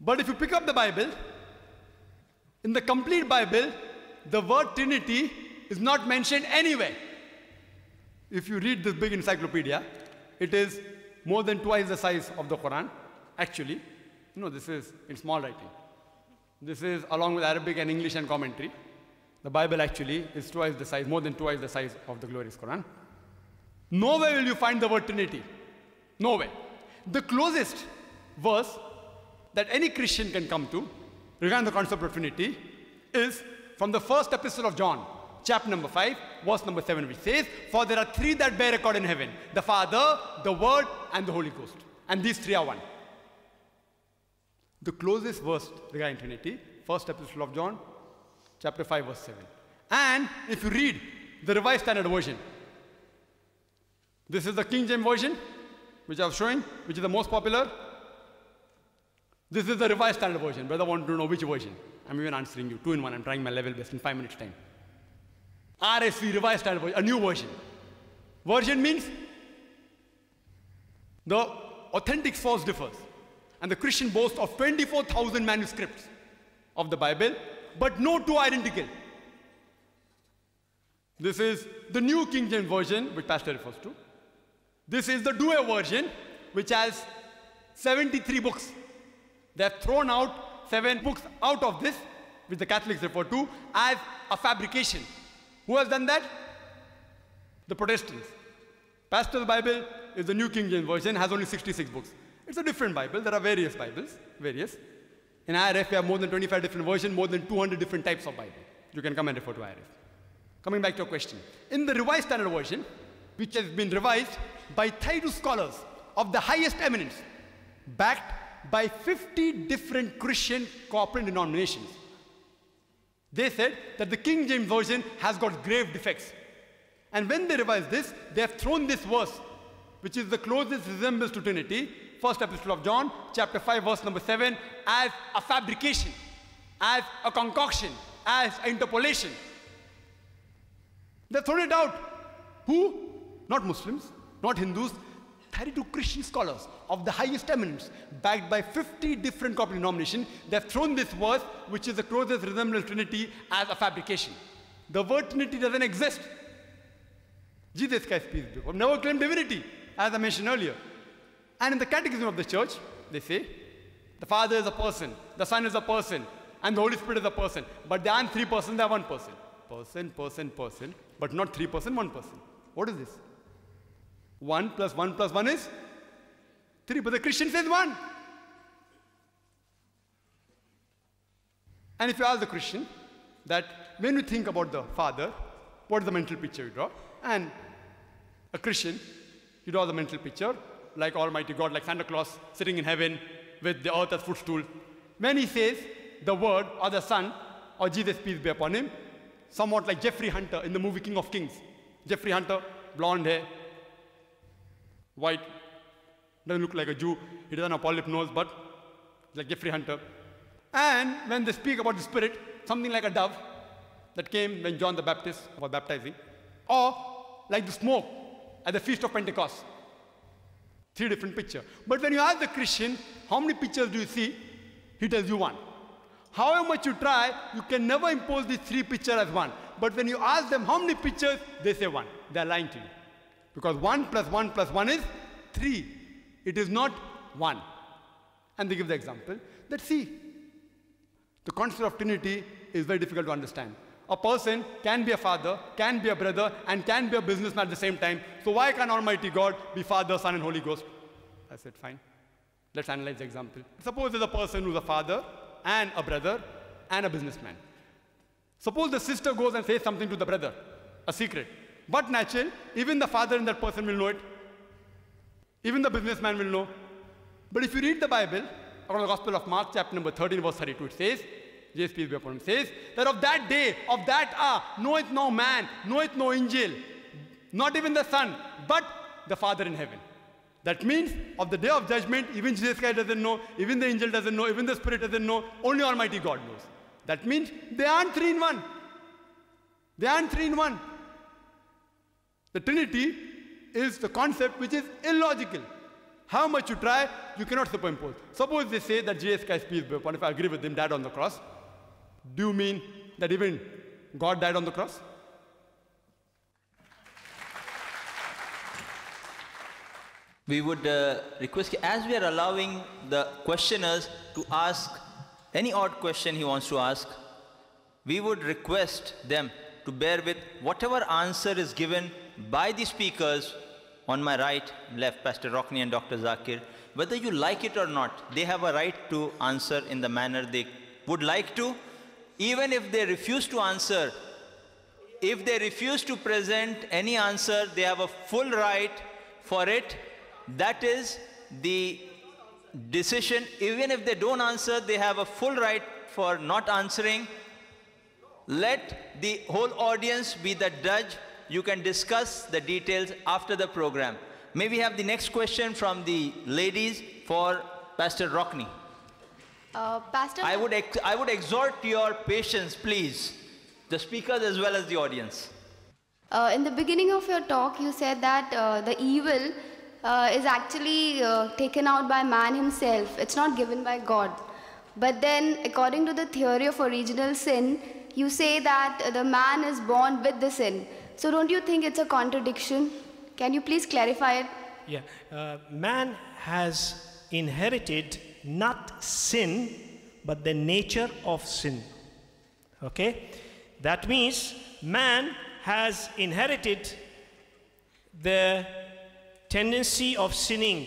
But if you pick up the Bible, in the complete Bible, the word Trinity is not mentioned anywhere. If you read this big encyclopedia, it is more than twice the size of the Quran. Actually, this is in small writing. This is along with Arabic and English and commentary. The Bible actually is twice the size, more than twice the size of the glorious Quran. Nowhere will you find the word Trinity. Nowhere. The closest verse that any Christian can come to regarding the concept of Trinity is from the first epistle of John, chapter number 5, verse number 7, which says, "For there are three that bear record in heaven, the Father, the Word, and the Holy Ghost. And these three are one." The closest verse regarding Trinity, first epistle of John, chapter 5, verse 7. And if you read the Revised Standard Version, this is the King James Version, which I was showing, which is the most popular. This is the Revised Standard Version. Brother want to know which version. I'm even answering you, 2 in 1. I'm trying my level best in 5 minutes time. RSV, Revised Standard Version, a new version. Version means the authentic source differs. And the Christian boasts of 24,000 manuscripts of the Bible, but no two identical. This is the New King James Version, which Pastor refers to. This is the Douay version, which has 73 books. They have thrown out 7 books out of this, which the Catholics refer to as a fabrication. Who has done that? The Protestants. Pastor's Bible is the New King James Version, has only 66 books. It's a different Bible. There are various Bibles, various. In IRF, we have more than 25 different versions, more than 200 different types of Bible. You can come and refer to IRF. Coming back to your question. In the Revised Standard Version, which has been revised by 32 scholars of the highest eminence, backed by 50 different Christian corporate denominations, they said that the King James Version has got grave defects. And when they revised this, they have thrown this verse, which is the closest resemblance to Trinity, first epistle of John, chapter 5, verse number 7, as a fabrication, as a concoction, as an interpolation. They thrown it out. Who? Not Muslims, not Hindus, 32 Christian scholars of the highest eminence, backed by 50 different corporate denominations. They have thrown this verse, which is the closest resemblance to Trinity, as a fabrication. The word Trinity doesn't exist. Jesus Christ, peace be upon him, never claimed divinity, as I mentioned earlier. And in the Catechism of the Church, they say, the Father is a person, the Son is a person, and the Holy Spirit is a person. But they aren't 3 persons, they are 1 person. Person, but not 3 persons, 1 person. What is this? 1 plus 1 plus 1 is 3, but the Christian says 1. And if you ask the Christian that when you think about the Father, what is the mental picture you draw? And a Christian, you draw the mental picture like Almighty God, like Santa Claus sitting in heaven with the earth as footstool. When he says the Word or the Son or Jesus, peace be upon him, somewhat like Jeffrey Hunter in the movie King of Kings. Jeffrey Hunter, blonde hair, white, doesn't look like a Jew. He doesn't have polyp nose, but like Jeffrey Hunter. And when they speak about the Spirit, something like a dove that came when John the Baptist was baptizing, or like the smoke at the Feast of Pentecost. 3 different pictures. But when you ask the Christian, how many pictures do you see? He tells you 1. However much you try, you can never impose these 3 pictures as 1. But when you ask them how many pictures, they say 1. They are lying to you. Because 1 plus 1 plus 1 is 3. It is not 1. And they give the example that, see, the concept of Trinity is very difficult to understand. A person can be a father, can be a brother, and can be a businessman at the same time. So why can Almighty God be Father, Son, and Holy Ghost? I said, fine. Let's analyze the example. Suppose there's a person who's a father, and a brother, and a businessman. Suppose the sister goes and says something to the brother, a secret. But natural, even the father in that person will know it. Even the businessman will know. But if you read the Bible, according to the Gospel of Mark, chapter number 13, verse 32, it says, Jesus, peace be upon him, says that of that day, of that hour, knoweth no man, knoweth no angel, not even the Son, but the Father in heaven. That means, of the day of judgment, even Jesus Christ doesn't know, even the angel doesn't know, even the Spirit doesn't know, only Almighty God knows. That means, they aren't 3 in 1. They aren't 3 in 1. The Trinity is the concept which is illogical, how much you try, you cannot superimpose. Suppose they say that Jesus Christ, peace be upon him, if I agree with him, died on the cross. Do you mean that even God died on the cross? We would request, as we are allowing the questioners to ask any odd question he wants to ask, we would request them to bear with whatever answer is given by the speakers on my right and left, Pastor Rockney and Dr. Zakir. Whether you like it or not, they have a right to answer in the manner they would like to. Even if they refuse to answer, if they refuse to present any answer, they have a full right for it. That is the decision. Even if they don't answer, they have a full right for not answering. Let the whole audience be the judge. You can discuss the details after the program. May we have the next question from the ladies for Pastor Rockney. Pastor, I would exhort your patience, please, the speakers as well as the audience. in the beginning of your talk, you said that the evil is actually taken out by man himself. It's not given by God. But then, according to the theory of original sin, you say that the man is born with the sin. So don't you think it's a contradiction? Can you please clarify it? Yeah. Man has inherited not sin, but the nature of sin. Okay? That means man has inherited the tendency of sinning.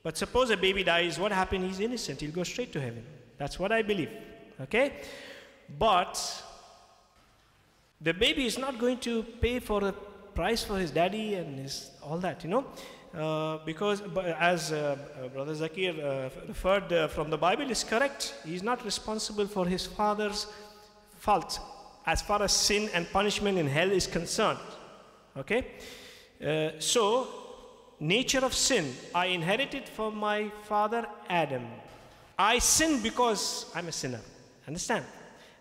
But suppose a baby dies, what happens? He's innocent. He'll go straight to heaven. That's what I believe. Okay? But the baby is not going to pay for the price for his daddy and his all that, you know. Because as Brother Zakir referred from the Bible is correct, he is not responsible for his father's fault as far as sin and punishment in hell is concerned. Okay? So, nature of sin, I inherited from my father Adam. I sin because I'm a sinner. Understand?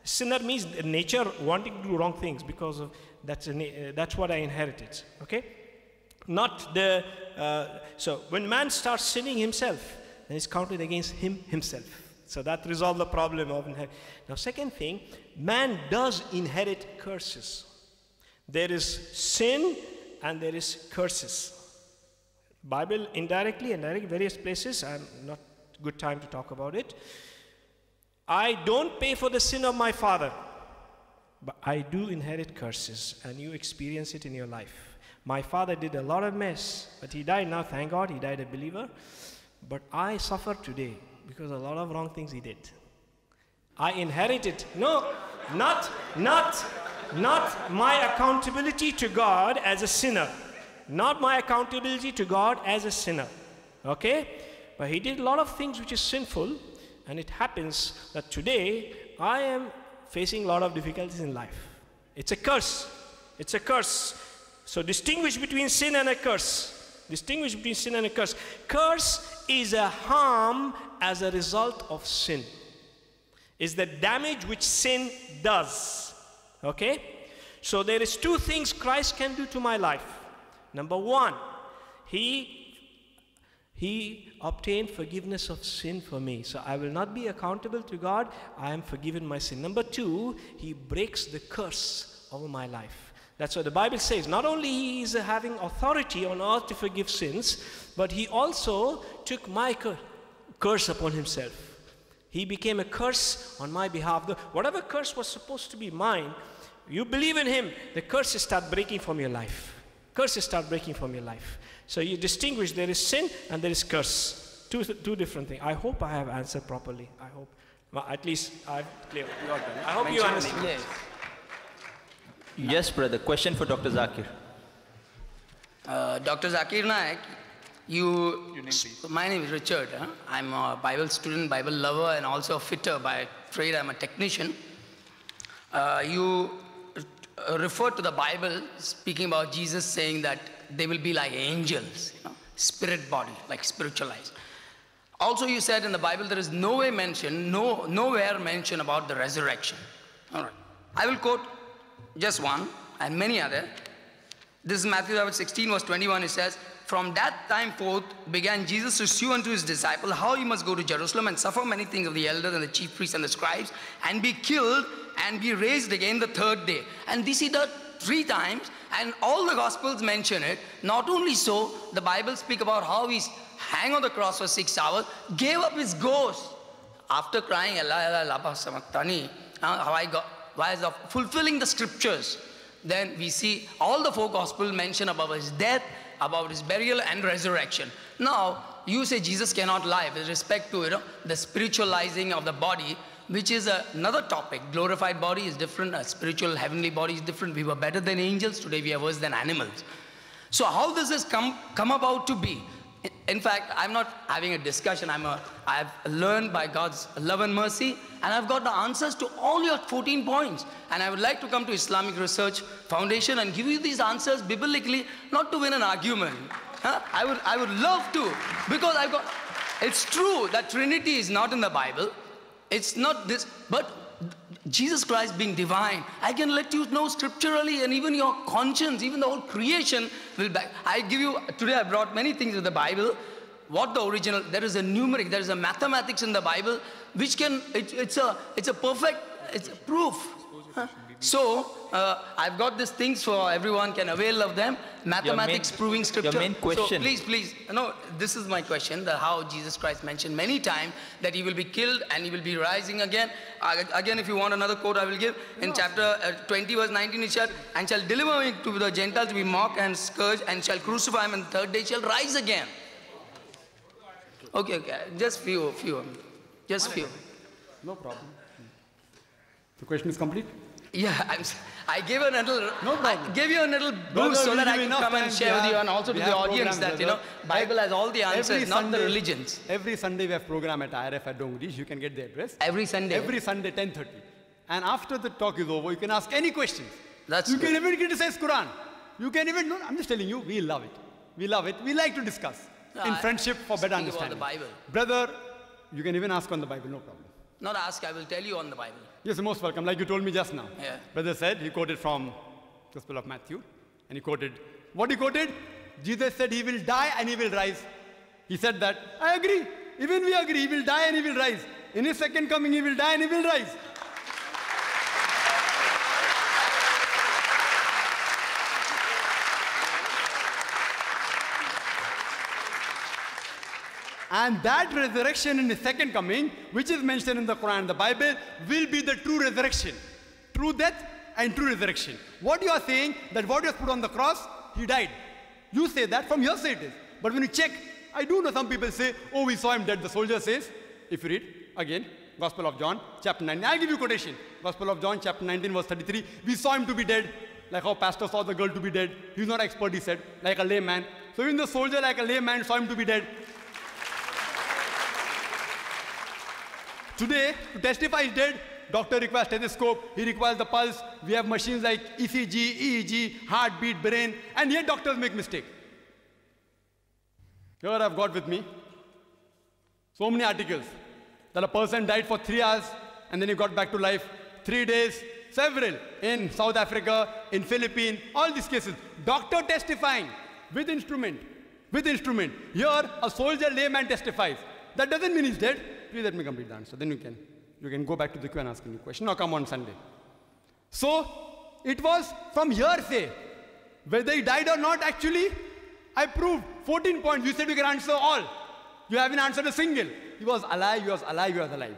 Sinner means nature wanting to do wrong things because of that's what I inherited. Okay? Not the so when man starts sinning himself, then it's counted against himself. So that resolves the problem of inheritance. Now, second thing, man does inherit curses. There is sin and there is curses. Bible indirectly and directly, various places. I'm not good time to talk about it. I don't pay for the sin of my father, but I do inherit curses, and you experience it in your life. My father did a lot of mess, but he died now, thank God, he died a believer. But I suffer today because a lot of wrong things he did. I inherited, no, not my accountability to God as a sinner. Not my accountability to God as a sinner. Okay? But he did a lot of things which is sinful, and it happens that today I am facing a lot of difficulties in life. It's a curse. It's a curse. So distinguish between sin and a curse. Distinguish between sin and a curse. Curse is a harm as a result of sin. Is the damage which sin does. Okay? So there is two things Christ can do to my life. Number one, he obtained forgiveness of sin for me. So I will not be accountable to God. I am forgiven my sin. Number two, he breaks the curse over my life. That's what the Bible says. Not only he is having authority on earth to forgive sins, but he also took my curse upon himself. He became a curse on my behalf. Whatever curse was supposed to be mine, you believe in him, the curses start breaking from your life. Curses start breaking from your life. So you distinguish, there is sin and there is curse. Two different things. I hope I have answered properly. I hope. Well, at least I've clear. I hope you understand. Yes. Yes, brother. Question for Dr. Zakir. Dr. Zakir Naik, my name is Richard. Huh? I'm a Bible student, Bible lover, and also a fitter by trade. I'm a technician. You refer to the Bible speaking about Jesus saying that they will be like angels, you know, spirit body, like spiritualized. Also, you said in the Bible there is nowhere mention about the resurrection. All right. I will quote just one and many other. This is Matthew 16 verse 21. It says, from that time forth began Jesus to shew unto his disciples how he must go to Jerusalem and suffer many things of the elders and the chief priests and the scribes, and be killed and be raised again the third day. And this he did 3 times, and all the Gospels mention it. Not only so, the Bible speak about how he hung on the cross for 6 hours, gave up his ghost. After crying, Allah, Allah, lapa samaktani, why is fulfilling the scriptures. Then we see all the 4 Gospels mention about his death, about his burial and resurrection. Now, you say Jesus cannot lie with respect to the spiritualizing of the body, which is another topic. Glorified body is different, a spiritual heavenly body is different. We were better than angels, today we are worse than animals. So how does this come about to be? In fact, I'm not having a discussion. I've learned by God's love and mercy, and I've got the answers to all your 14 points. And I would like to come to Islamic Research Foundation and give you these answers biblically, not to win an argument. I would love to, because it's true that Trinity is not in the Bible. It's not this, but Jesus Christ being divine, I can let you know scripturally, and even your conscience, even the whole creation will back. Today I brought many things of the Bible. What the original, there is a numeric, there is a mathematics in the Bible, which it's a perfect, it's a proof. So, I've got these things for everyone can avail of them. Mathematics proving scripture. Your main question. So please, no, this is my question, how Jesus Christ mentioned many times that he will be killed and he will be rising again. Again, if you want another quote, I will give. In chapter 20, verse 19, it said, and shall deliver him to the Gentiles to be mocked and scourged, and shall crucify him, and the 3rd day shall rise again. Okay, just few. Just few. No problem. The question is complete? Yeah, I gave a little, no problem. I gave you a little boost so that I can come and share with you, and also to the audience that, Bible has all the answers, not the religions. Every Sunday we have program at IRF at Dongri. You can get the address. Every Sunday? Every Sunday, 10:30. And after the talk is over, you can ask any questions. You can even criticize Quran. You can even, I'm just telling you, we love it. We love it. We like to discuss in friendship for better understanding. About the Bible. Brother, you can even ask on the Bible, no problem. Not ask, I will tell you on the Bible. Yes, you're most welcome, like you told me just now. Yeah. Brother said, he quoted from Gospel of Matthew, and he quoted, what he quoted? Jesus said he will die and he will rise. He said that, I agree. Even we agree, he will die and he will rise. In his second coming, he will die and he will rise. And that resurrection in his second coming, which is mentioned in the Quran and the Bible, will be the true resurrection. True death and true resurrection. What you are saying, that what was put on the cross, he died. You say that, from your side it is. But when you check, I do know some people say, oh, we saw him dead. The soldier says, if you read, again, Gospel of John, chapter 9. I'll give you quotation. Gospel of John, chapter 19, verse 33. We saw him to be dead, like how pastor saw the girl to be dead. He's not expert, he said, like a layman. So even the soldier, like a layman, saw him to be dead. Today, to testify he's dead, doctor requires stethoscope, he requires the pulse. We have machines like ECG, EEG, heartbeat, brain, and yet doctors make mistake. Here I've got with me so many articles that a person died for 3 hours and then he got back to life. 3 days, several, in South Africa, in Philippines, all these cases. Doctor testifying with instrument. Here, a soldier layman testifies. That doesn't mean he's dead. Please let me complete the answer. Then you can go back to the queue and ask any question. Now come on Sunday. So, it was from hearsay. Whether he died or not, actually, I proved 14 points. You said you can answer all. You haven't answered a single. He was alive, he was alive, he was alive.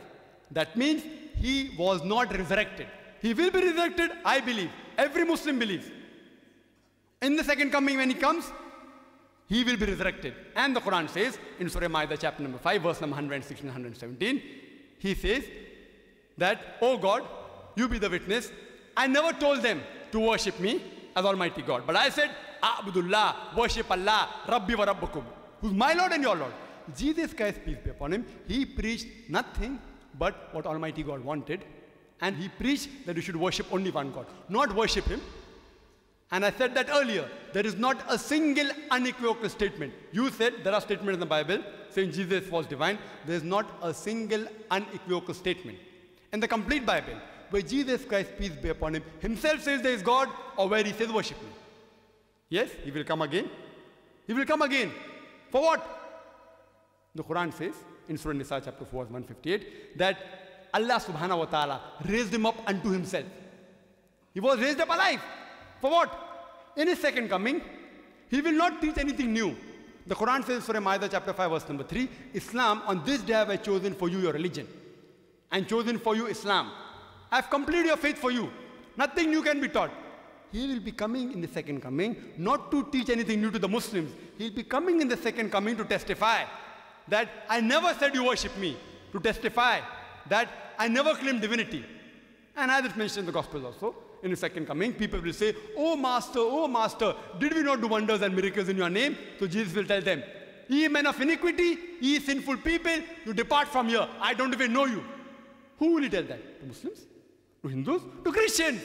That means he was not resurrected. He will be resurrected, I believe. Every Muslim believes. In the second coming, when he comes, he will be resurrected. And the Quran says, in Surah Ma'idah chapter number 5, verse number 116 and 117, he says that, oh God, you be the witness. I never told them to worship me as Almighty God. But I said, A'budullah, worship Allah, Rabbi wa Rabbukum, who's my Lord and your Lord. Jesus Christ, peace be upon him, he preached nothing but what Almighty God wanted. And he preached that you should worship only one God, not worship him. And I said that earlier, there is not a single unequivocal statement. You said there are statements in the Bible saying Jesus was divine. There is not a single unequivocal statement in the complete Bible where Jesus Christ, peace be upon him, himself says there is God, or where he says worship me. Yes, he will come again. He will come again. For what? The Quran says in Surah Nisa chapter 4 verse 158 that Allah subhanahu wa ta'ala raised him up unto himself. He was raised up alive. For what? In his second coming, he will not teach anything new. The Quran says in Surah Ma'idah chapter 5 verse number 3, Islam, on this day have I chosen for you your religion. And chosen for you Islam. I have completed your faith for you. Nothing new can be taught. He will be coming in the second coming, not to teach anything new to the Muslims. He will be coming in the second coming to testify that I never said you worship me. To testify that I never claimed divinity. And as it's mentioned in the Gospels also, in the second coming, people will say, oh Master, did we not do wonders and miracles in your name? So Jesus will tell them, ye men of iniquity, ye sinful people, you depart from here. I don't even know you. Who will he tell that? To Muslims? To Hindus? To Christians?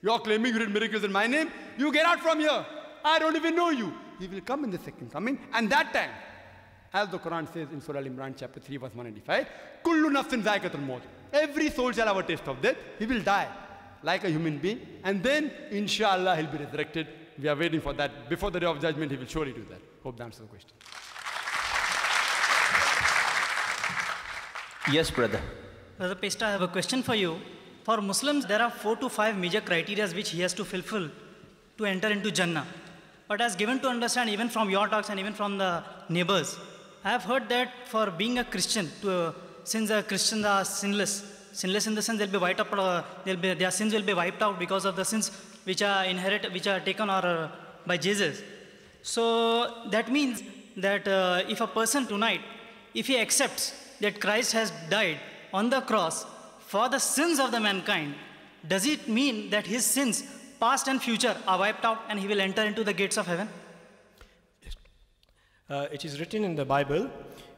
You are claiming you did miracles in my name? You get out from here. I don't even know you. He will come in the second coming, and that time, as the Quran says in Surah Al-Imran chapter 3 verse 195, Kullu nafsin zaikatul maut. Every soul shall have a taste of death. He will die like a human being, and then inshallah he'll be resurrected. We are waiting for that. Before the day of judgment, he will surely do that. Hope that answers the question. Yes, brother. Brother Pesta, I have a question for you. For Muslims, there are 4 to 5 major criteria which he has to fulfill to enter into Jannah. But as given to understand, even from your talks and even from the neighbors, I have heard that for being a Christian, since a Christian are sinless in the sense they'll be wiped out, their sins will be wiped out because of the sins which are taken by Jesus. So that means that if a person tonight, if he accepts that Christ has died on the cross for the sins of the mankind, does it mean that his sins, past and future, are wiped out and he will enter into the gates of heaven? It is written in the Bible,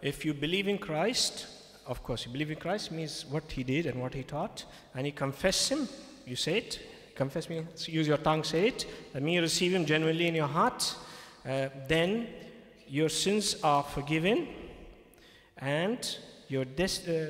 if you believe in Christ, of course, you believe in Christ means what he did and what he taught, and you confess him, you say it, confess me, use your tongue, say it, that means you receive him genuinely in your heart, then your sins are forgiven, and your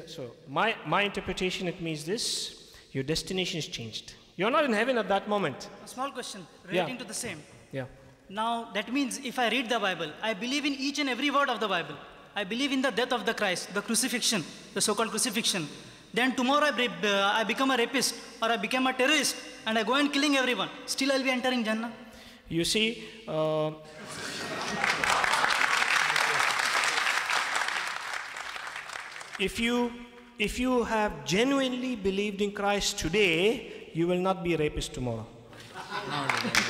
so my interpretation, it means this, your destination is changed. You're not in heaven at that moment. A small question relating to the same. Yeah. Now, that means if I read the Bible, I believe in each and every word of the Bible. I believe in the death of the Christ, the crucifixion, the so-called crucifixion. Then tomorrow I become a rapist or I become a terrorist and I go and killing everyone. Still I'll be entering Jannah. You see, if you have genuinely believed in Christ today, you will not be a rapist tomorrow.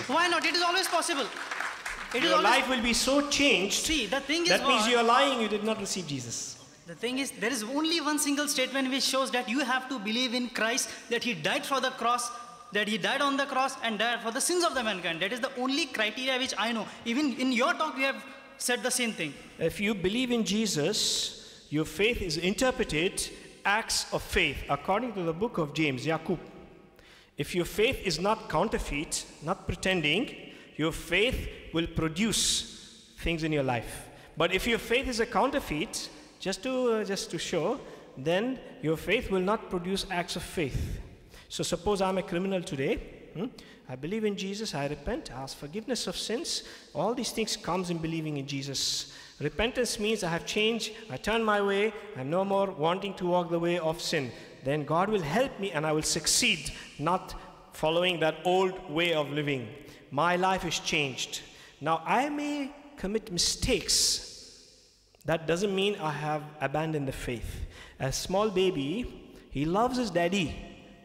Why not? It is always possible. Your life will be so changed. See, the thing is, that means you are lying, you did not receive Jesus. The thing is, there is only one single statement which shows that you have to believe in Christ, that he died for the cross, that he died on the cross and died for the sins of the mankind. That is the only criteria which I know. Even in your talk, you have said the same thing. If you believe in Jesus, your faith is interpreted acts of faith, according to the book of James, Yaqub. If your faith is not counterfeit, not pretending, your faith will produce things in your life. But if your faith is a counterfeit, just to show, then your faith will not produce acts of faith. So suppose I'm a criminal today, I believe in Jesus, I repent, I ask forgiveness of sins. All these things comes in believing in Jesus. Repentance means I have changed, I turn my way, I'm no more wanting to walk the way of sin. Then God will help me and I will succeed, not following that old way of living. My life is changed. Now I may commit mistakes. That doesn't mean I have abandoned the faith. A small baby, he loves his daddy.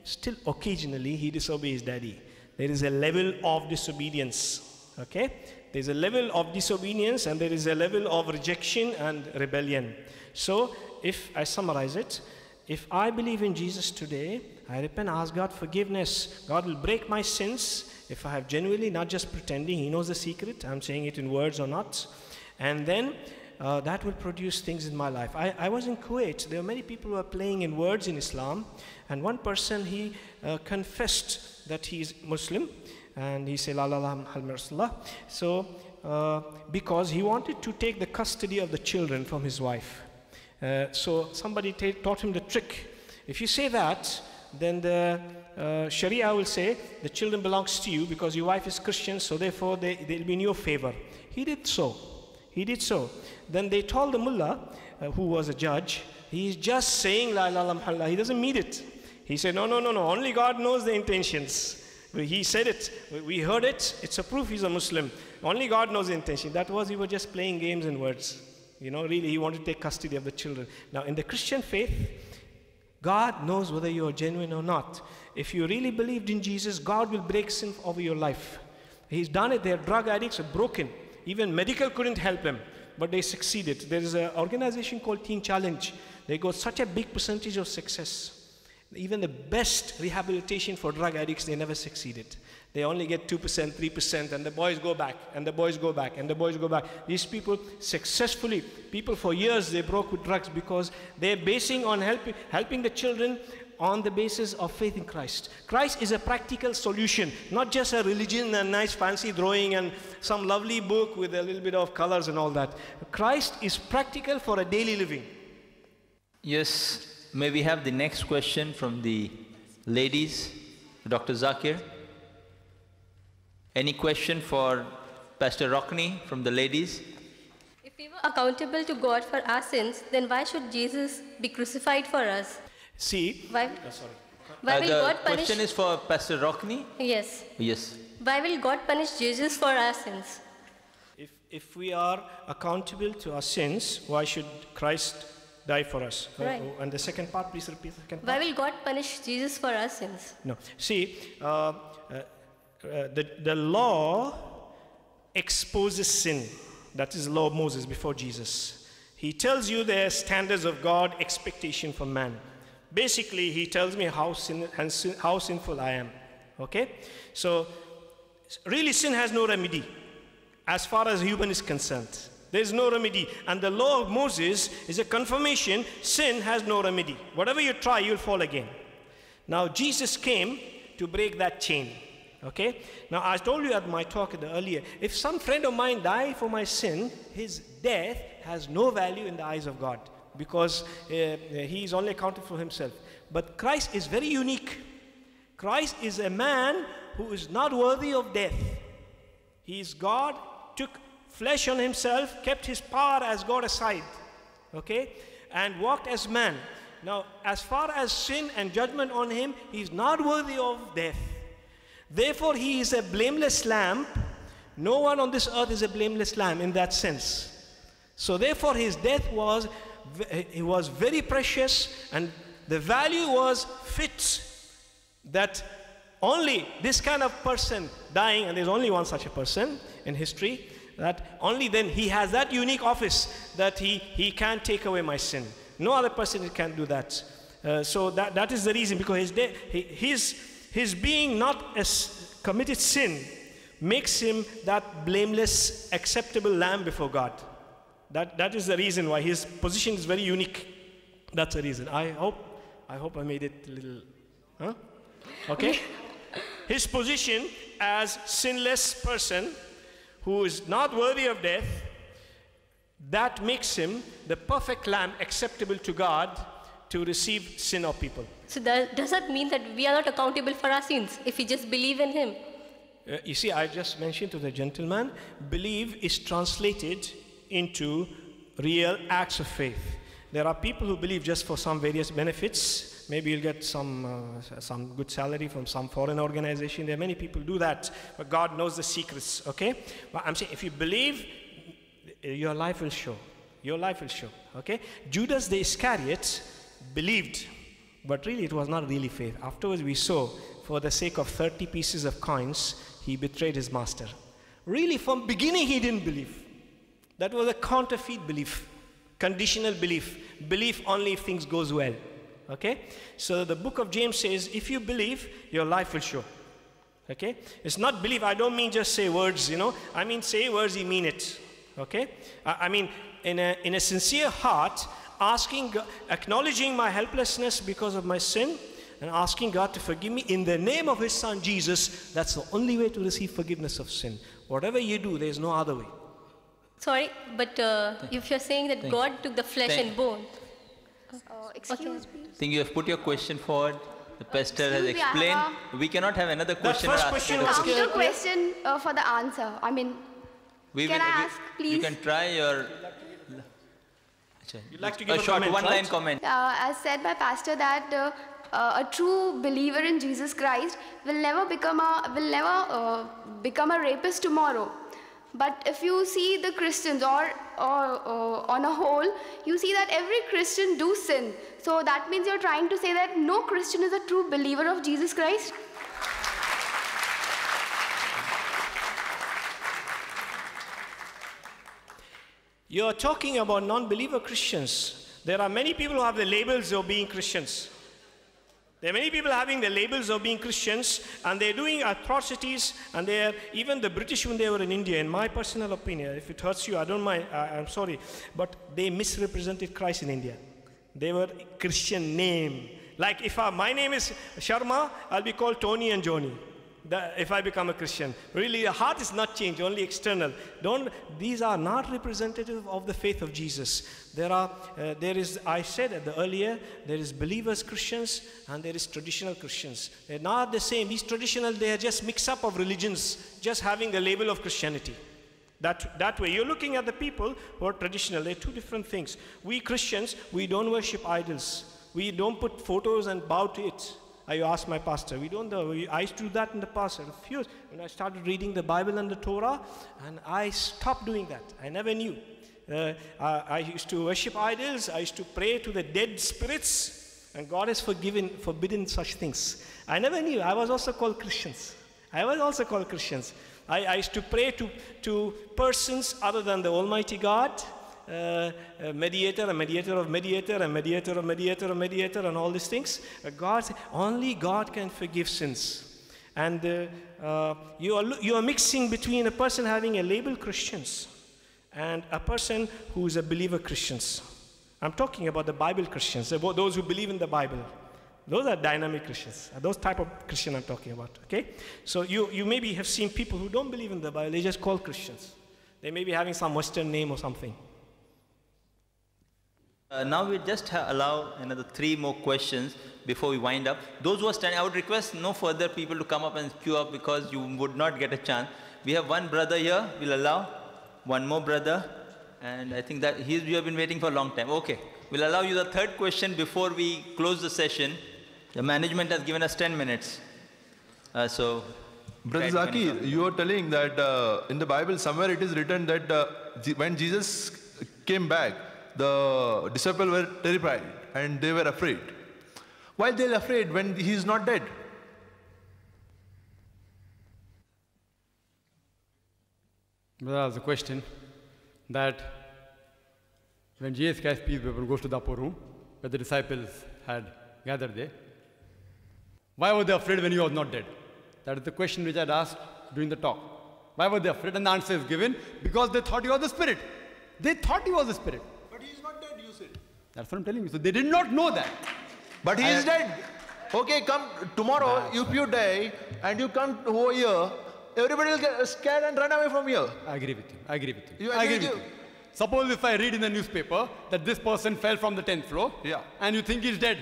Still occasionally he disobeys daddy. There is a level of disobedience. Okay? There's a level of disobedience and there is a level of rejection and rebellion. So if I summarize it, if I believe in Jesus today, I repent, ask God forgiveness. God will break my sins if I have genuinely, not just pretending. He knows the secret. I'm saying it in words or not. And then that will produce things in my life. I was in Kuwait. There were many people who are playing in words in Islam. And one person, he confessed that he is Muslim. And he said, La ilaha illallah Rasulullah. So, because he wanted to take the custody of the children from his wife. So somebody taught him the trick. If you say that, then the Sharia will say the children belongs to you because your wife is Christian, so therefore they'll be in your favor. He He did so. He did so. Then they told the mullah, who was a judge, he's just saying la ilaha illallah. He doesn't mean it. He said, no, only God knows the intentions. He said it. We heard it. It's a proof he's a Muslim. Only God knows the intention. That was, he was just playing games and words. Really, he wanted to take custody of the children. Now, in the Christian faith, God knows whether you are genuine or not. If you really believed in Jesus, God will break sin over your life. He's done it. Their drug addicts are broken. Even medical couldn't help them, but they succeeded. There is an organization called Teen Challenge. They got such a big percentage of success. Even the best rehabilitation for drug addicts, they never succeeded. They only get 2%, 3%, and the boys go back, and the boys go back, and the boys go back. These people successfully, people for years, they broke with drugs because they're basing on helping the children on the basis of faith in Christ. Christ is a practical solution, not just a religion and nice fancy drawing and some lovely book with a little bit of colors and all that. Christ is practical for a daily living. Yes. May we have the next question from the ladies, Dr. Zakir? Any question for Pastor Rockney from the ladies? If we were accountable to God for our sins, then why should Jesus be crucified for us? See, Why will The God punish? question is for Pastor Rockney? Yes. Yes. Why will God punish Jesus for our sins? if we are accountable to our sins, why should Christ die for us? Right. And the second part, please repeat the second part. Why will God punish Jesus for our sins? No. See, the law exposes sin. That is the law of Moses before Jesus. He tells you the standards of God, expectation for man. Basically, he tells me how sinful I am. Okay? So, really sin has no remedy as far as human is concerned. There is no remedy. And the law of Moses is a confirmation sin has no remedy. Whatever you try, you'll fall again. Now, Jesus came to break that chain. Okay? Now, I told you at my talk earlier, if some friend of mine died for my sin, his death has no value in the eyes of God because he is only accountable for himself. But Christ is very unique. Christ is a man who is not worthy of death. He is God, took flesh on himself, kept his power as God aside, okay, and walked as man. Now, as far as sin and judgment on him, he is not worthy of death. Therefore, he is a blameless lamb. No one on this earth is a blameless lamb in that sense. So therefore, his death was very precious, and the value was fit that only this kind of person dying, and there's only one such a person in history, that only then he has that unique office that he can take away my sin. No other person can do that. So that is the reason, because his being not committed sin makes him that blameless, acceptable lamb before God. That is the reason why his position is very unique. That's the reason. I hope I made it a little, huh? Okay? His position as sinless person who is not worthy of death, that makes him the perfect lamb acceptable to God to receive sin of people. So does that mean that we are not accountable for our sins if we just believe in him? You see, I just mentioned to the gentleman, believe is translated into real acts of faith. There are people who believe just for some various benefits. Maybe you'll get some good salary from some foreign organization. There are many people who do that, but God knows the secrets, okay? But I'm saying if you believe, your life will show. Your life will show, okay? Judas the Iscariot believed, but really it was not really faith. Afterwards we saw, for the sake of 30 pieces of coins, he betrayed his master. Really from beginning he didn't believe. That was a counterfeit belief, conditional belief, belief only if things goes well. Okay? So the book of James says, if you believe, your life will show. Okay? It's not belief. I don't mean just say words, you know. I mean say words, you mean it. Okay? I mean, in a sincere heart, acknowledging my helplessness because of my sin, and asking God to forgive me in the name of his son Jesus. That's the only way to receive forgiveness of sin. Whatever you do, there's no other way. Sorry, but if you're saying that God took the flesh and bone. Excuse me. I think you have put your question forward. The pastor has explained. We cannot have another question. First question was Counter question for the answer. I mean, Can I ask, please? You can try your... You'd like to give a short comment, one-line right? comment. As said by Pastor that a true believer in Jesus Christ will never become a rapist tomorrow. But if you see the Christians or on a whole, you see that every Christian do sin. So that means you're trying to say that no Christian is a true believer of Jesus Christ? You're talking about non-believer Christians. There are many people who have the labels of being Christians. There are many people having the labels of being Christians, and they're doing atrocities, and they're, even the British when they were in India, in my personal opinion, if it hurts you, I don't mind, I'm sorry, but they misrepresented Christ in India. They were Christian name. Like if my name is Sharma, I'll be called Tony and Johnny. If I become a Christian. Really, the heart is not changed, only external. These are not representative of the faith of Jesus. I said earlier, there is believers Christians and there is traditional Christians. They're not the same. These traditional, they are just mix up of religions, just having a label of Christianity. That way, you're looking at the people who are traditional. They're two different things. We Christians, we don't worship idols. We don't put photos and bow to it. I asked my pastor, we don't know. I used to do that in the past. I refused. When I started reading the Bible and the Torah, and I stopped doing that. I never knew. I used to worship idols. I used to pray to the dead spirits, and God has forbidden such things. I never knew. I was also called Christians. I used to pray to persons other than the Almighty God. A mediator, a mediator of mediator, a mediator of mediator of mediator, and all these things. Only God can forgive sins. And you are mixing between a person having a label Christians and a person who is a believer Christians. I'm talking about the Bible Christians, about those who believe in the Bible. Those are dynamic Christians. Those type of Christian I'm talking about. Okay? So you maybe have seen people who don't believe in the Bible. They just call Christians. They may be having some Western name or something. Now we just allow another 3 more questions before we wind up. Those who are standing, I would request no further people to come up and queue up because you would not get a chance. We have one brother here. We'll allow one more brother. And I think that we have been waiting for a long time. Okay. We'll allow you the 3rd question before we close the session. The management has given us 10 minutes. Brother Zaki, you are telling that in the Bible somewhere it is written that when Jesus came back, the disciples were terrified and they were afraid. Why they are afraid when he is not dead? There was a question that when Jesus Christ, peace be upon him, goes to the upper room where the disciples had gathered there, why were they afraid when he was not dead? That is the question which I had asked during the talk. Why were they afraid? And the answer is given, because they thought he was the Spirit. They thought he was the Spirit. But he is not dead, you said. That's what I'm telling you. So they did not know that. But he is dead. Okay, come tomorrow, if you die and you come over here, everybody will get scared and run away from here. I agree with you. I agree with you. You I agree agree with with you. Suppose if I read in the newspaper that this person fell from the 10th floor, and you think he's dead.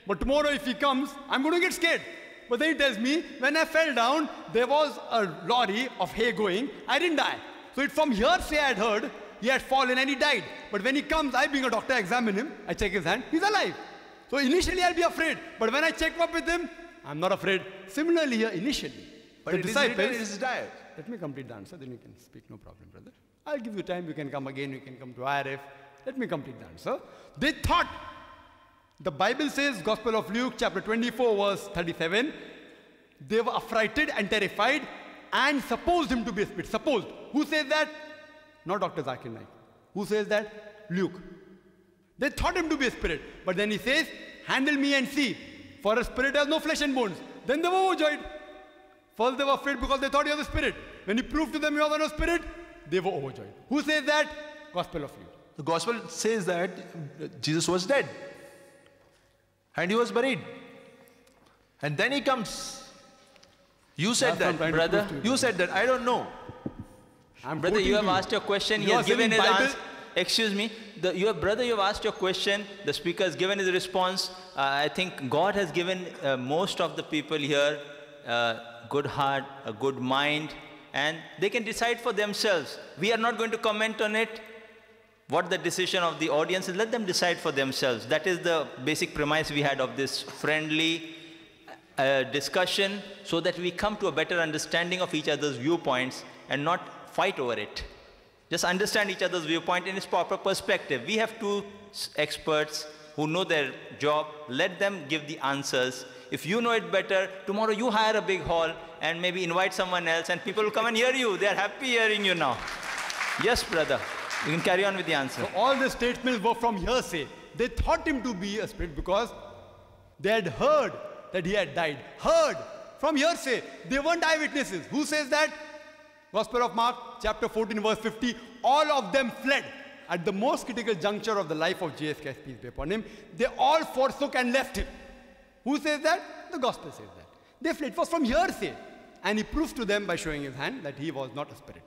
But tomorrow if he comes, I'm going to get scared. But then he tells me, when I fell down, there was a lorry of hay going. I didn't die. So it's from hearsay I had heard he had fallen and he died. But when he comes, I being a doctor, I examine him, I check his hand, he's alive. So initially I'll be afraid. But when I check up with him, I'm not afraid. Similarly here, initially, but the it disciples... is his diet. Let me complete the answer, then you can speak, no problem, brother. I'll give you time, you can come again, you can come to IRF. Let me complete the answer. They thought, the Bible says, Gospel of Luke, chapter 24, verse 37, they were affrighted and terrified and supposed him to be a spirit. Supposed. Who says that? Not Dr. Zakir Naik. Who says that? Luke. They thought him to be a spirit. But then he says, handle me and see. For a spirit has no flesh and bones. Then they were overjoyed. First they were afraid because they thought he was a spirit. When he proved to them he was not a spirit, they were overjoyed. Who says that? Gospel of Luke. The Gospel says that Jesus was dead. And he was buried. And then he comes. You said that, brother. You said that. I don't know. Brother, you have asked your question. He has given his answer. Excuse me. Brother, you have asked your question. The speaker has given his response. I think God has given most of the people here a good heart, a good mind. and they can decide for themselves. We are not going to comment on it. What the decision of the audience is, let them decide for themselves. That is the basic premise we had of this friendly discussion, so that we come to a better understanding of each other's viewpoints and not fight over it. Just understand each other's viewpoint in its proper perspective. We have two experts who know their job. Let them give the answers. If you know it better, tomorrow you hire a big hall and maybe invite someone else, and people will come and hear you. They are happy hearing you now. Yes, brother. You can carry on with the answer. So all the statements were from hearsay. They thought him to be a spirit because they had heard that he had died. Heard from hearsay. They weren't eyewitnesses. Who says that? Gospel of Mark, chapter 14, verse 50. All of them fled. At the most critical juncture of the life of Jesus Christ, peace be upon him, they all forsook and left him. Who says that? The gospel says that. They fled. It was from hearsay. And he proves to them by showing his hand that he was not a spirit.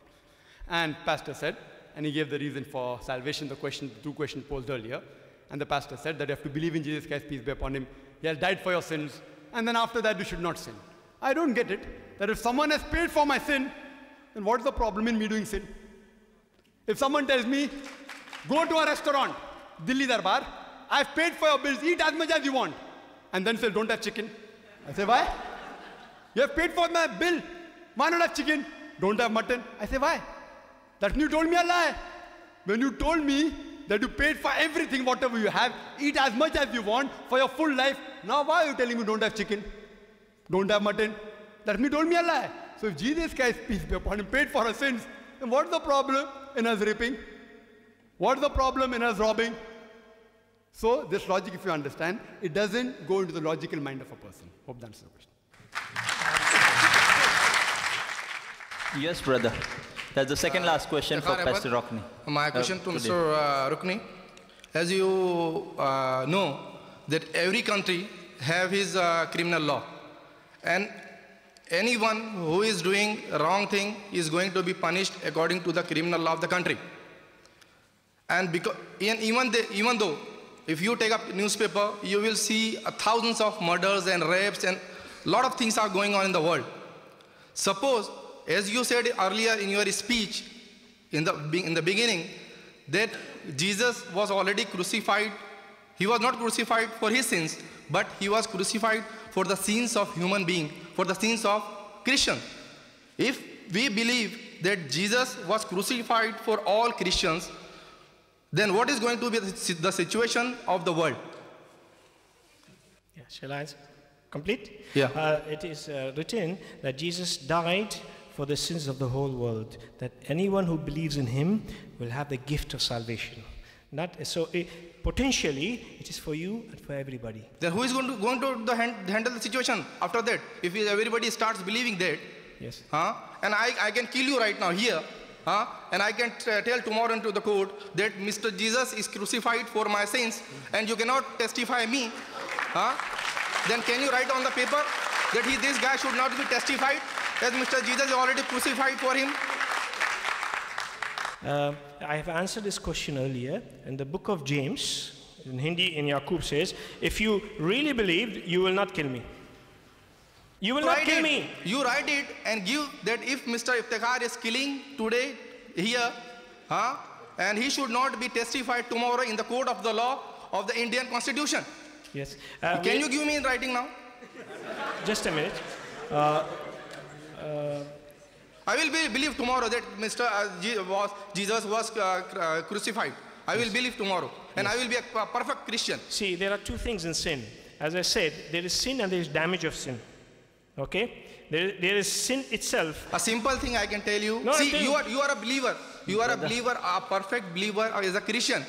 And pastor said, and he gave the reason for salvation, the two questions posed earlier. And the pastor said that you have to believe in Jesus Christ, peace be upon him. He has died for your sins. And then after that, you should not sin. I don't get it. That if someone has paid for my sin, then what is the problem in me doing sin? If someone tells me, go to a restaurant, Delhi Darbar, I've paid for your bills, eat as much as you want. And then say, don't have chicken. I say, why? You have paid for my bill. Why not have chicken? Don't have mutton. I say, why? That means you told me a lie. When you told me that you paid for everything, whatever you have, eat as much as you want for your full life, now why are you telling me don't have chicken? Don't have mutton? That means you told me a lie. So if Jesus Christ, peace be upon him, paid for our sins, then what's the problem in us raping? What's the problem in us robbing? So this logic, if you understand, it doesn't go into the logical mind of a person. Hope that answers the question. Yes, brother. That's the second last question for Pastor Rockney. My question to Mr. Rockney. As you know, that every country have his criminal law. And anyone who is doing wrong thing is going to be punished according to the criminal law of the country. And because, even though, if you take up newspaper, you will see thousands of murders and rapes and a lot of things are going on in the world. Suppose, as you said earlier in your speech, in the beginning, that Jesus was already crucified. He was not crucified for his sins, but he was crucified for the sins of human being, for the sins of Christians. If we believe that Jesus was crucified for all Christians, then what is going to be the situation of the world? Yeah, shall I complete? Yeah. It is written that Jesus died for the sins of the whole world, that anyone who believes in him will have the gift of salvation. Potentially, it is for you and for everybody. Then who is going to handle the situation after that? If everybody starts believing that, yes. And I can kill you right now here, and I can tell tomorrow into the court that Mr. Jesus is crucified for my sins, and you cannot testify me, then can you write on the paper that this guy should not be testified, as Mr. Jesus is already crucified for him? I have answered this question earlier. In the book of James, in Hindi, in Yaqub says, if you really believed, you will not kill me. You will not kill me. You write it and give that if Mr. Iftikhar is killing today here, and he should not be testified tomorrow in the court of the law of the Indian Constitution. Yes. Can you give me in writing now? Just a minute. I will believe tomorrow that Jesus was crucified. I will believe tomorrow. And I will be a perfect Christian. See, there are two things in sin. As I said, there is sin and there is damage of sin. Okay? There is sin itself. A simple thing I can tell you. No, see, you are a believer. You are a believer, a perfect believer as a Christian.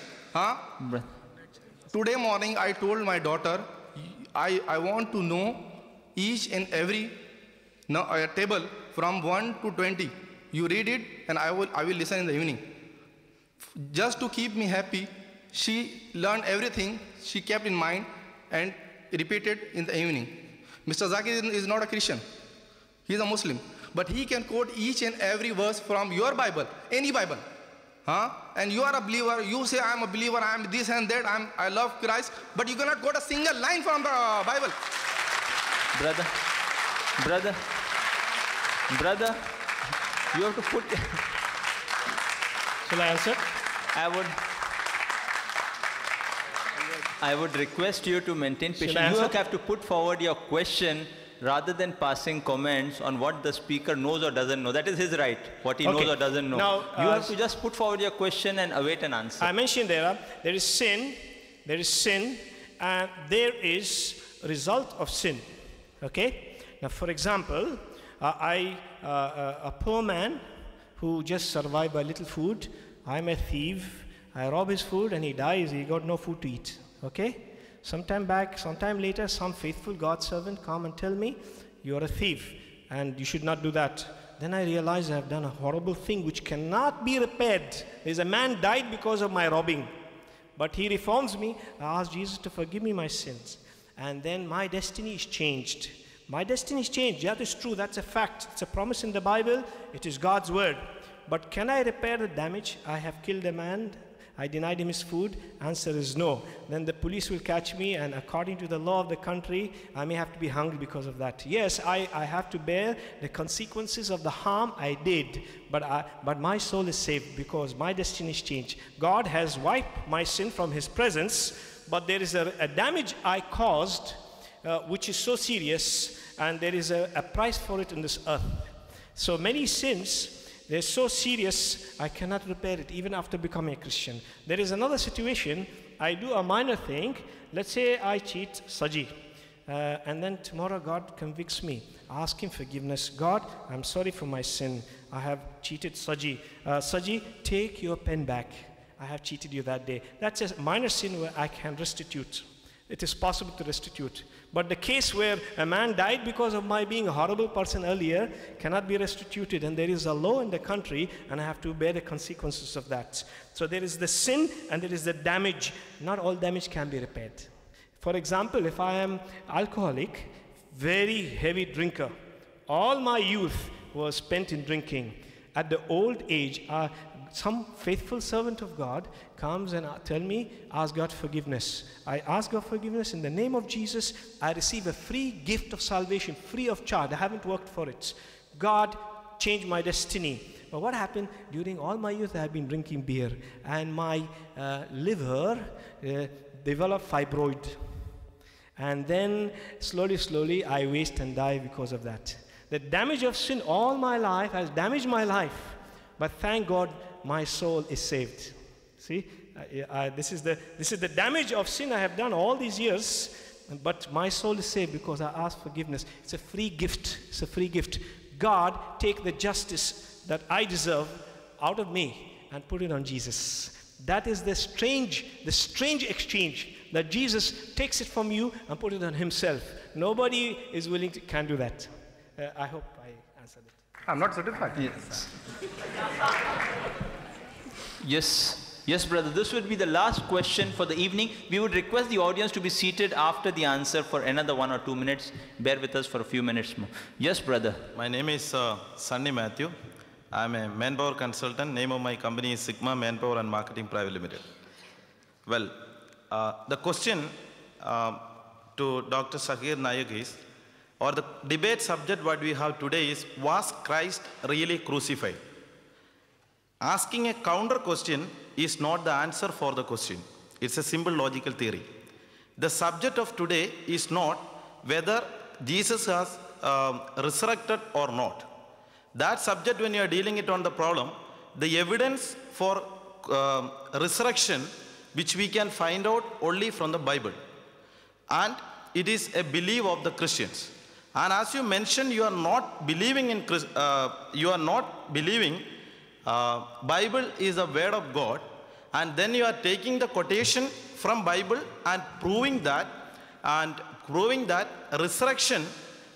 Today morning I told my daughter, I want to know each and every table from 1 to 20. You read it and I will listen in the evening. Just to keep me happy, she learned everything, she kept in mind and repeated in the evening. Mr. Zakir is not a Christian. He is a Muslim. But he can quote each and every verse from your Bible, any Bible. And you are a believer, you say I am a believer, I am this and that, I love Christ, but you cannot quote a single line from the Bible. Brother, You have to put... Shall I answer? I would request you to maintain patience. You have to put forward your question rather than passing comments on what the speaker knows or doesn't know. That is his right, what he knows or doesn't know. Now, you have to just put forward your question and await an answer. I mentioned there is sin, and there is a result of sin. Okay? Now, for example, a poor man who just survived by little food, I'm a thief, I rob his food and he dies, he got no food to eat. Okay? Sometime later, some faithful God servant come and tell me, you are a thief and you should not do that. Then I realize I have done a horrible thing which cannot be repaired. There's a man died because of my robbing. But he reforms me. I ask Jesus to forgive me my sins. And then my destiny is changed. My destiny is changed. That is true. That's a fact. It's a promise in the Bible. It is God's word. But can I repair the damage? I have killed a man. I denied him his food. Answer is no. Then the police will catch me, and according to the law of the country, I may have to be hung because of that. Yes, I have to bear the consequences of the harm I did, but my soul is saved because my destiny is changed. God has wiped my sin from his presence, but there is a damage I caused which is so serious, and there is a price for it in this earth. So many sins, they're so serious, I cannot repair it even after becoming a Christian. There is another situation, I do a minor thing. Let's say I cheat Saji, and then tomorrow God convicts me. Ask him forgiveness. God, I'm sorry for my sin. I have cheated Saji. Saji, take your pen back. I have cheated you that day. That's a minor sin where I can restitute. It is possible to restitute. But the case where a man died because of my being a horrible person earlier cannot be restituted, and there is a law in the country and I have to bear the consequences of that. So there is the sin and there is the damage. Not all damage can be repaired. For example, if I am alcoholic, very heavy drinker, all my youth was spent in drinking. At the old age, some faithful servant of God comes and tell me, ask God forgiveness. I ask God forgiveness in the name of Jesus. I receive a free gift of salvation, free of charge. I haven't worked for it. God changed my destiny. But what happened? During all my youth, I have been drinking beer, and my liver developed fibroid. And then slowly, I waste and die because of that. The damage of sin all my life has damaged my life. But thank God, my soul is saved. See, this is the damage of sin I have done all these years, but my soul is saved because I asked forgiveness. It's a free gift. It's a free gift. God, take the justice that I deserve out of me and put it on Jesus. That is the strange exchange, that Jesus takes it from you and put it on himself. Nobody is willing to can do that. I hope I answered it. I'm not satisfied. Yes, brother. This would be the last question for the evening. We would request the audience to be seated after the answer for another 1 or 2 minutes. Bear with us for a few minutes more. Yes, brother. My name is Sunny Matthew. I'm a manpower consultant. Name of my company is Sigma Manpower and Marketing Private Limited. Well, the question to Dr. Zakir Naik is, or the debate subject what we have today is, was Christ really crucified? Asking a counter question is not the answer for the question. It's a simple logical theory. The subject of today is not whether Jesus has resurrected or not. That subject, when you are dealing it on the problem, the evidence for resurrection, which we can find out only from the Bible. And it is a belief of the Christians. And as you mentioned, you are not believing in Bible is the word of God, and then you are taking the quotation from Bible and proving that resurrection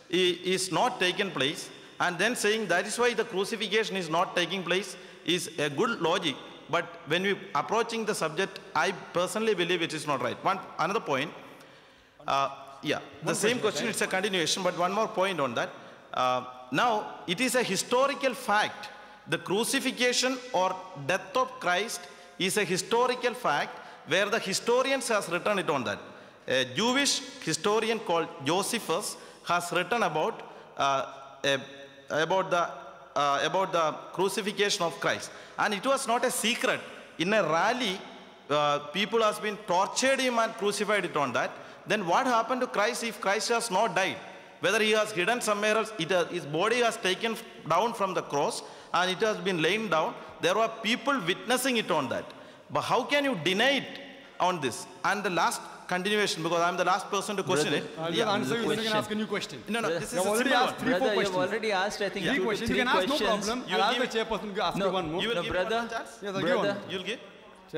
is not taken place, and then saying that is why the crucifixion is not taking place is a good logic. But when we approaching the subject, I personally believe it is not right. Another point. The same question, it's a continuation, but one more point on that. Now, it is a historical fact. The crucifixion or death of Christ is a historical fact where the historians has written it on that. A Jewish historian called Josephus has written about the about the crucifixion of Christ. And it was not a secret. In a rally, people has been tortured him and crucified it on that. Then what happened to Christ if Christ has not died? Whether he has hidden somewhere else, his body has taken down from the cross and it has been laid down. There were people witnessing it on that. But how can you deny it on this? And the last continuation, because I'm the last person to question it. I'll just answer you, so you can ask a new question. No, this is You've already asked 3-4 Brother, questions. you've already asked, I think, 3 2 to questions. 3 You can ask, no questions. problem. I'll ask the chairperson to ask you one more. You will No, give brother. one chance? Yes, I'll give Brother. one. You'll give?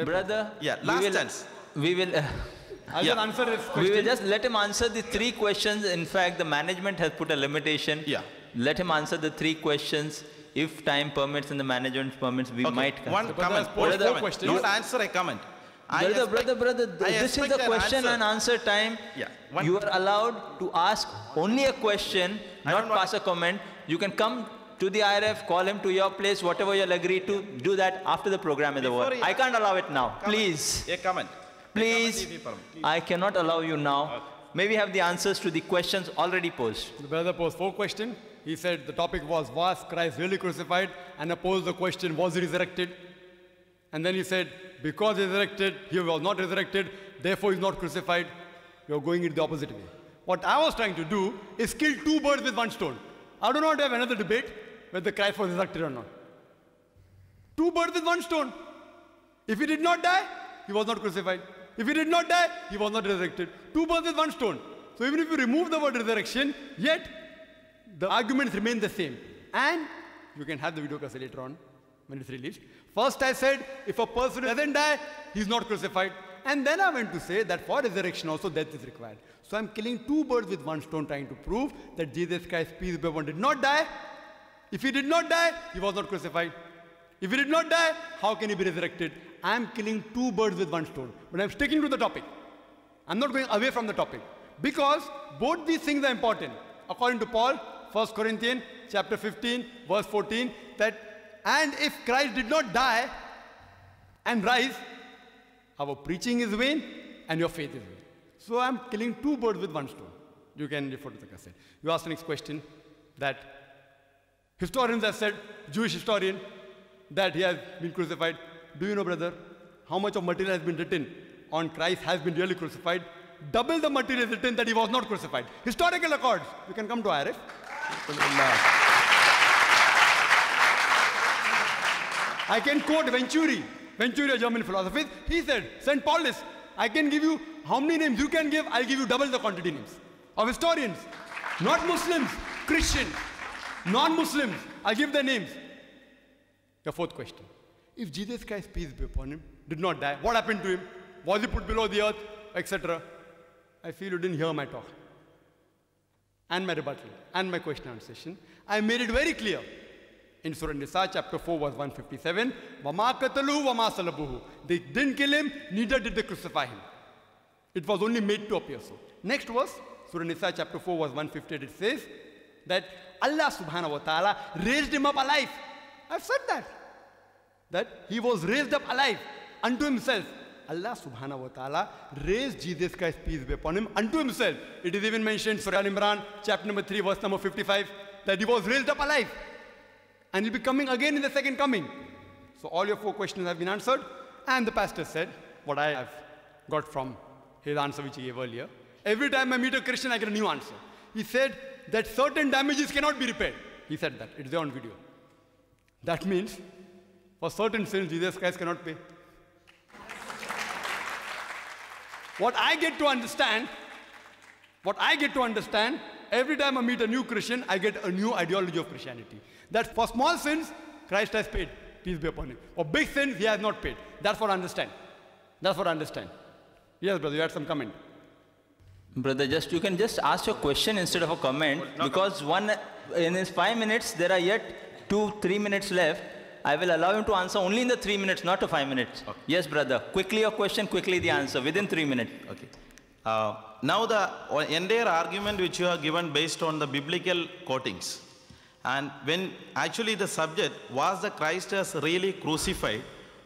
Brother, Yeah, we last will- chance. We will. I'll just answer this question. We will just let him answer the 3 questions. In fact, the management has put a limitation. Yeah. Let him answer the 3 questions. If time permits and the management permits, we might. One The brother comment. has posed One 4 questions. Not answer a comment. Brother, this is the question and answer time. Yeah. You are allowed to ask only a question, not pass a comment. You can come to the IRF, call him to your place, whatever you'll agree to, do that after the program is over. I can't allow it now. Please. A comment. Please. I cannot allow you now. May we have the answers to the questions already posed? The brother posed 4 questions. He said the topic was Christ really crucified? And I posed the question, was he resurrected? And then he said, because he resurrected, he was not resurrected, therefore he's not crucified. You're going in the opposite way. What I was trying to do is kill 2 birds with 1 stone. I do not have another debate whether Christ was resurrected or not. 2 birds with 1 stone. If he did not die, he was not crucified. If he did not die, he was not resurrected. 2 birds with 1 stone. So even if you remove the word resurrection, yet the arguments remain the same. And you can have the video cassette later on when it's released. First I said, if a person doesn't die, he's not crucified. And then I went to say that for resurrection also death is required. So I'm killing 2 birds with 1 stone, trying to prove that Jesus Christ, peace be upon him, did not die. If he did not die, he was not crucified. If he did not die, how can he be resurrected? I'm killing 2 birds with 1 stone. But I'm sticking to the topic. I'm not going away from the topic. Because both these things are important. According to Paul, 1 Corinthians chapter 15, verse 14, that, and if Christ did not die and rise, our preaching is vain and your faith is vain. So I'm killing 2 birds with 1 stone. You can refer to the cassette. You asked the next question that historians have said, Jewish historian, that he has been crucified. Do you know, brother, how much of material has been written on Christ has been really crucified? Double the material is written that he was not crucified. Historical records. You can come to IRF. I can quote Venturi, a German philosopher. He said, St. Paulus, I can give you how many names you can give, I'll give you double the quantity names of historians. Not Muslims, Christians, non-Muslims. I'll give their names. The 4th question. If Jesus Christ, peace be upon him, did not die, what happened to him? Was he put below the earth, etc.? I feel you didn't hear my talk and my rebuttal and my question and answer session. I made it very clear in Surah Nisa, chapter 4, verse 157. وَمَا قَتَلُوهُ وَمَا صَلَبُوهُ. They didn't kill him, neither did they crucify him. It was only made to appear so. Next verse, Surah Nisa, chapter 4, verse 158, it says that Allah subhanahu wa ta'ala raised him up alive. I've said that he was raised up alive unto himself. Allah subhanahu wa ta'ala raised Jesus Christ, peace be upon him, unto himself. It is even mentioned in Surah Al-Imran, chapter number 3, verse number 55, that he was raised up alive. And he'll be coming again in the second coming. So all your 4 questions have been answered. And the pastor said, what I have got from his answer which he gave earlier. Every time I meet a Christian, I get a new answer. He said that certain damages cannot be repaired. He said that. It's there on video. That means for certain sins, Jesus Christ cannot pay. What I get to understand, every time I meet a new Christian, I get a new ideology of Christianity. That for small sins, Christ has paid, peace be upon him. For big sins, he has not paid. That's what I understand. Yes, brother, you had some comment. Brother, you can just ask your question instead of a comment, because in his 5 minutes, there are yet 2-3 minutes left. I will allow him to answer only in the 3 minutes, not the 5 minutes. Okay. Yes, brother. Quickly your question, quickly the answer, within 3 minutes. Okay. Now the entire argument which you have given based on the biblical quotings, and when actually the subject was the Christ as really crucified,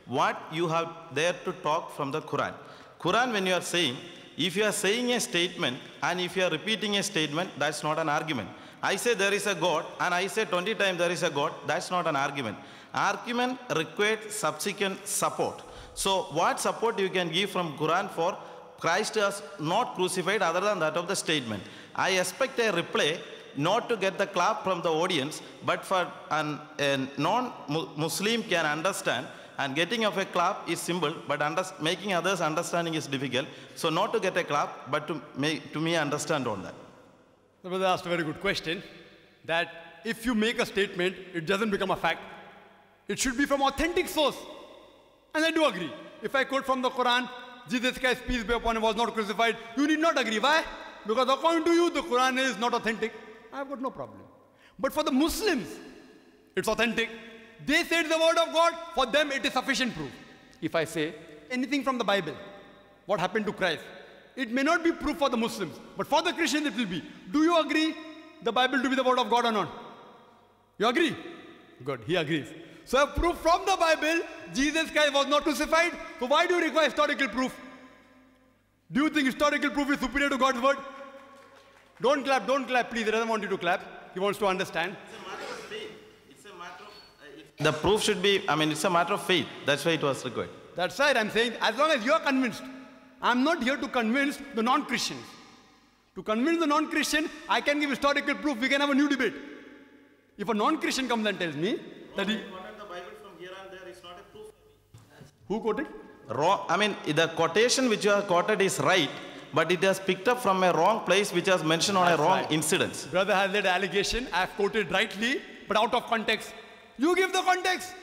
what you have there to talk from the Quran. Quran, when you are saying, if you are saying a statement and if you are repeating a statement, that's not an argument. I say there is a God, and I say 20 times there is a God. That's not an argument. Argument requires subsequent support. So what support you can give from Quran for Christ is not crucified other than that of the statement? I expect a reply, not to get the clap from the audience, but for a non-Muslim can understand, and getting of a clap is simple, but making others understanding is difficult. So not to get a clap, but to me understand on that. The brother asked a very good question, that if you make a statement, it doesn't become a fact. It should be from authentic source. And I do agree. If I quote from the Quran, Jesus Christ, peace be upon him, was not crucified, you need not agree. Why? Because according to you, the Quran is not authentic. I've got no problem. But for the Muslims, it's authentic. They said the word of God, for them it is sufficient proof. If I say anything from the Bible, what happened to Christ, it may not be proof for the Muslims, but for the Christians it will be. Do you agree the Bible to be the word of God or not? You agree? Good, he agrees. So I have proof from the Bible, Jesus Christ was not crucified. So why do you require historical proof? Do you think historical proof is superior to God's word? Don't clap, please. He doesn't want you to clap. He wants to understand. It's a matter of faith. It's a matter of, the proof should be, it's a matter of faith. That's why it was required. That's right, I'm saying, as long as you are convinced. I'm not here to convince the non-Christians. To convince the non-Christian, I can give historical proof. We can have a new debate. If a non-Christian comes and tells me that he... quoted the Bible from here and there is not a proof. Who quoted? Wrong. The quotation which you have quoted is right, but it has picked up from a wrong place which has mentioned on a wrong incident. Brother has that allegation. I have quoted rightly, but out of context. You give the context.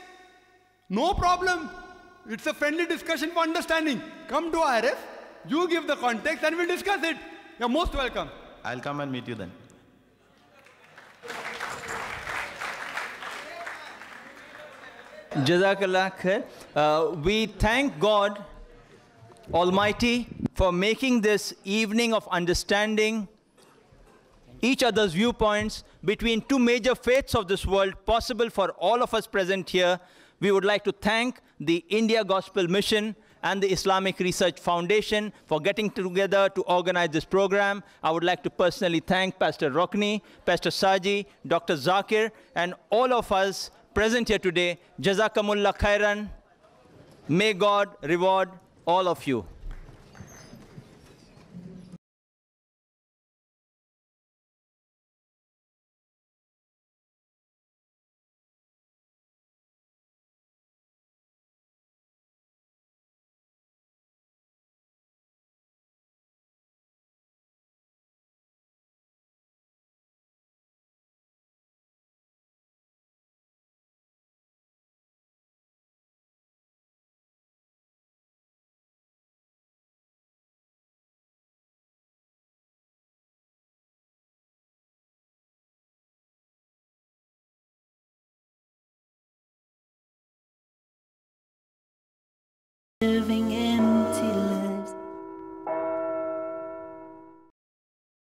No problem. It's a friendly discussion for understanding. Come to IRF, you give the context and we'll discuss it. You're most welcome. I'll come and meet you then. Jazakallah khair. We thank God Almighty for making this evening of understanding each other's viewpoints between two major faiths of this world possible for all of us present here. We would like to thank the India Gospel Mission and the Islamic Research Foundation for getting together to organize this program. I would like to personally thank Pastor Rokni, Pastor Saji, Dr. Zakir, and all of us present here today. Jazakumullah khairan. May God reward all of you.